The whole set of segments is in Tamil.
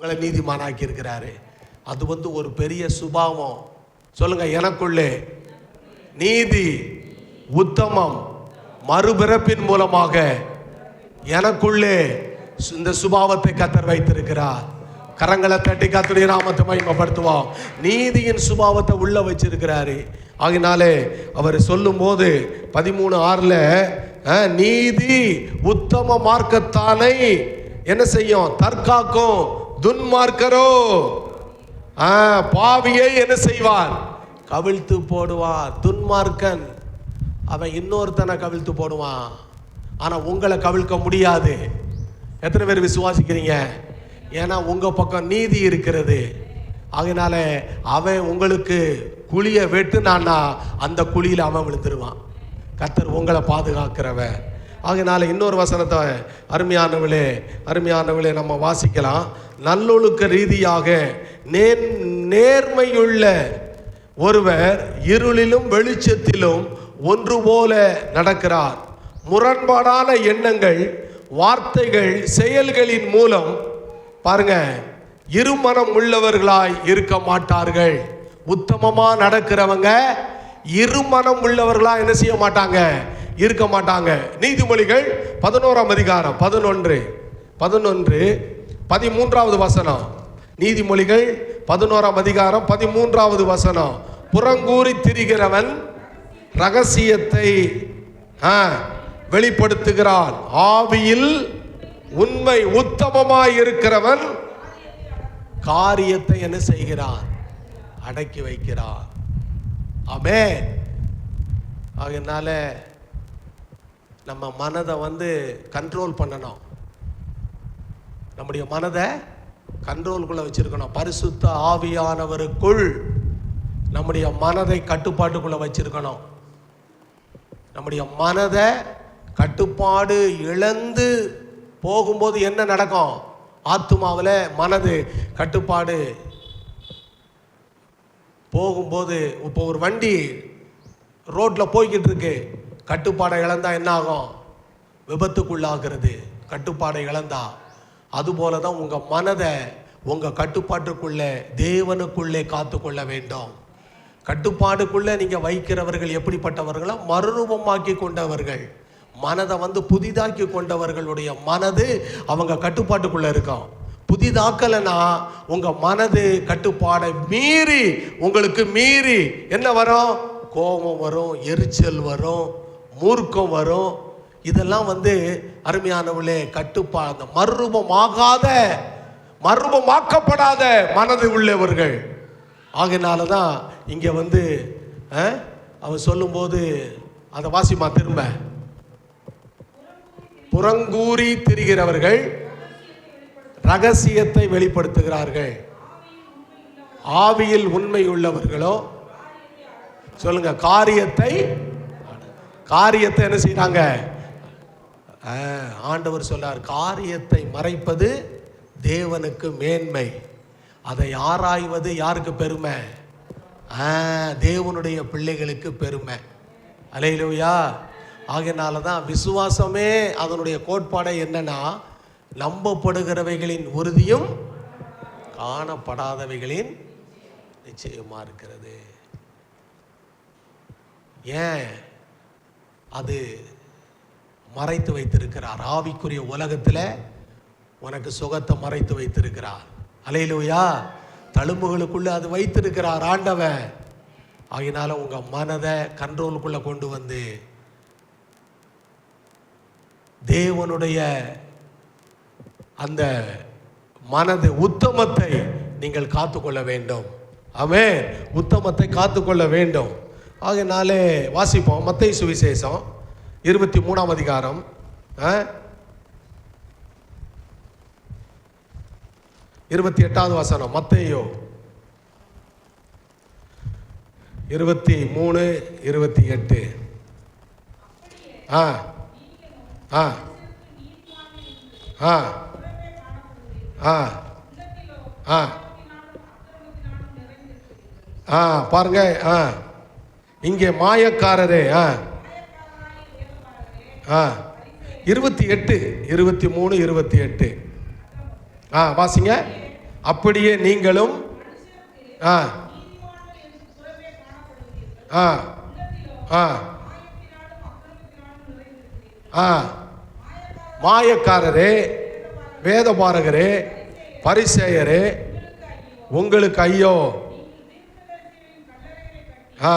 உங்களை நீதிமானாக்கி இருக்கிறாரு. அது ஒரு பெரிய சுபாவம். சொல்லுங்க, எனக்குள்ளே நீதி, உத்தமம், மறுபிறப்பின் மூலமாக எனக்குள்ளே இந்த சுபாவத்தை கர்த்தர் வைத்திருக்கிறார். கரங்களை தட்டி கர்த்தருடைய நாமத்தை மகிமைப்படுத்துவோம். நீதியின் சுபாவத்தை உள்ள வச்சிருக்கிறாரு. ஆகினாலே அவர் சொல்லும் போது 13:6 நீதி உத்தம மார்க்கத்தானை என்ன செய்யும்? தற்காக்கும். துன்மார்க்கரோ பாவியை என்ன செய்வான்? கவிழ்த்து போடுவான். துன்மார்க்கன் அவன் இன்னொருத்தனை கவிழ்த்து போடுவான், ஆனா உங்களை கவிழ்க்க முடியாது. எத்தனை பேர் விசுவாசிக்கிறீங்க? ஏன்னா உங்க பக்கம் நீதி இருக்கிறது. அதனால அவன் உங்களுக்கு குழியை வெட்டுனான்னா அந்த குழியில் அவன் விழுந்துருவான். கர்த்தர் உங்களை பாதுகாக்கிறவன். அதனால இன்னொரு வசனத்தை அருமையானவளே நம்ம வாசிக்கலாம். நல்லொழுக்க ரீதியாக நேர்மையுள்ள ஒருவர் இருளிலும் வெளிச்சத்திலும் ஒன்று போல நடக்கிறார். முரண்பாடான எண்ணங்கள், வார்த்தைகள், செயல்களின் மூலம் பாருங்க இருமனம் உள்ளவர்களாய் இருக்க மாட்டார்கள். உத்தமமா நடக்கிறவங்க இருமனம் உள்ளவர்களா என்ன செய்ய மாட்டாங்க? இருக்க மாட்டாங்க. நீதிமொழிகள் 11ஆம் அதிகாரம் 11:13 வசனம். நீதிமொழிகள் 11ஆம் அதிகாரம் 13வது வசனம். புறங்கூறி திரிகிறவன் ரகசியத்தை வெளிப்படுத்துகிறான். ஆவியில் உண்மை உத்தமமாய் இருக்கிறவன் காரியத்தை என்ன செய்கிறான்? அடக்கி வைக்கிறான். ஆமென். அதனால நம்ம மனதை கண்ட்ரோல் பண்ணணும். நம்முடைய மனதை கண்ட்ரோலுக்குள்ள வச்சிருக்கணும். பரிசுத்த ஆவியானவருக்குள் நம்முடைய மனதை கட்டுப்பாட்டுக்குள்ள வச்சிருக்கணும். நம்முடைய மனதை கட்டுப்பாடு இழந்து போகும்போது என்ன நடக்கும்? ஆத்துமாவில் மனது கட்டுப்பாடு போகும்போது, இப்போ ஒரு வண்டி ரோட்டில் போய்கிட்டு இருக்கு, கட்டுப்பாடை இழந்தா என்ன ஆகும்? விபத்துக்குள்ளாகிறது. கட்டுப்பாடை இழந்தா. அதுபோல தான் உங்கள் மனதை உங்கள் கட்டுப்பாட்டுக்குள்ளே தேவனுக்குள்ளே காத்து கொள்ள வேண்டும். கட்டுப்பாடுக்குள்ளே நீங்கள் வைக்கிறவர்கள் எப்படிப்பட்டவர்களோ மறுரூபமாக்கி கொண்டவர்கள், மனதை புதிதாக்கி கொண்டவர்களுடைய மனது அவங்க கட்டுப்பாட்டுக்குள்ளே இருக்கும். புதிதாக்கலைன்னா உங்கள் மனது கட்டுப்பாடை மீறி உங்களுக்கு மீறி என்ன வரும்? கோபம் வரும், எரிச்சல் வரும், மூர்க்கம் வரும். இதெல்லாம் அருமையானவளே கட்டுப்பாடு மறுரூபமாக்கப்படாத மனது உள்ளவர்கள். ஆகையினால தான் இங்கே அவன் சொல்லும்போது அதை வாசிமா திரும்ப. புறங்கூறி திரிகிறவர்கள் ரகசியத்தை வெளிப்படுத்துகிறார்கள். ஆவியில் உண்மை உள்ளவர்களோ சொல்லுங்க காரியத்தை என்ன செய்றாங்க? ஆண்டவர் சொல்றார், காரியத்தை மறைப்பது தேவனுக்கு மேன்மை, அதை ஆராய்வது யாருக்கு பெருமை? தேவனுடைய பிள்ளைகளுக்கு பெருமை. அல்லேலூயா. ஆகையினால தான் விசுவாசமே அதனுடைய கோட்பாடை என்னன்னா, நம்பப்படுகிறவைகளின் உறுதியும் காணப்படாதவைகளின் நிச்சயமா இருக்கிறது. ஏன் அது மறைத்து வைத்திருக்கிறார்? ஆவிக்குரிய உலகத்தில் உனக்கு சுகத்தை மறைத்து வைத்திருக்கிறார். அல்லேலூயா. தழும்புகளுக்குள்ள அது வைத்திருக்கிறார் ஆண்டவன். ஆகினால உங்க மனதை கண்ட்ரோலுக்குள்ள கொண்டு வந்து தேவனுடைய அந்த மனது உத்தமத்தை நீங்கள் காத்துக்கொள்ள வேண்டும். ஆமென். உத்தமத்தை காத்துக்கொள்ள வேண்டும். ஆகையினாலே வாசிப்போம். மத்தேயு சுவிசேஷம் 23ஆம் அதிகாரம் 28வது வசனம். மத்தேயு 23:28. பாருங்க, இங்கே மாயக்காரரே 28, 23, 28 வாசிங்க. அப்படியே நீங்களும் ஆ ஆ ஆ ஆ மாயக்காரரே, வேதபாரகரே, பரிசேயரே, உங்களுக்கு ஐயோ. ஆ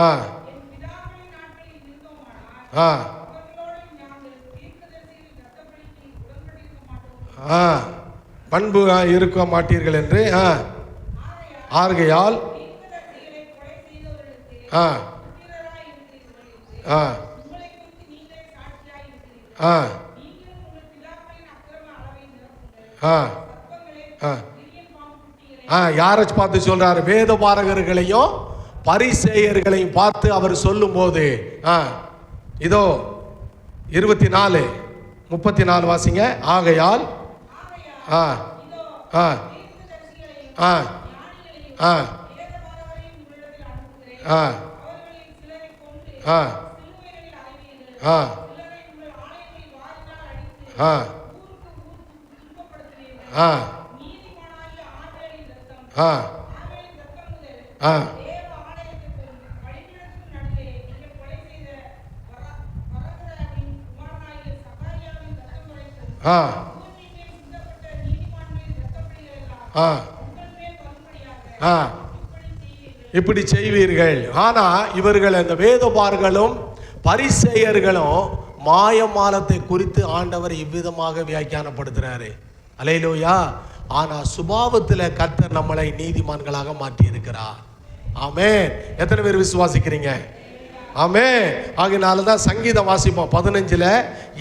ஆ ஆ ஆ பண்பு இருக்க மாட்டீர்கள் என்று ஆகையால் ஆ ஆ ஆ ஆ ஆ ஆ யாரை பார்த்து சொல்றாரு? வேத பாரகர்களையும் பரிசேயர்களையும் பார்த்து அவர் சொல்லும் போது இதோ 24:34 வாசிங்க. ஆகையால் ஆ ஆ ஆ ஆ ஆ ஆ ஆ ஆ ஆ ஆ ஆ ஆ ஆ ஆ இப்படி செய்வீர்கள். ஆனா இவர்கள் அந்த வேதபாரகர்களும் பரிசேயர்களும் மாயமாலத்தை குறித்து ஆண்டவர் இவ்விதமாக வியாக்கியானப்படுத்துறாரு. அல்லேலூயா. ஆனா சுபாவத்தில் கர்த்தர் நம்மளை நீதிமான்களாக மாற்றி இருக்கிறார். ஆமென். எத்தனை பேர் விசுவாசிக்கிறீங்க? ஆமென். ஆகையினாலதான் சங்கீதம் வாசிப்போம் 15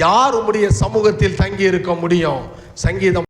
யார் உம்முடைய சமூகத்தில் தங்கி இருக்க முடியும்? சங்கீதம்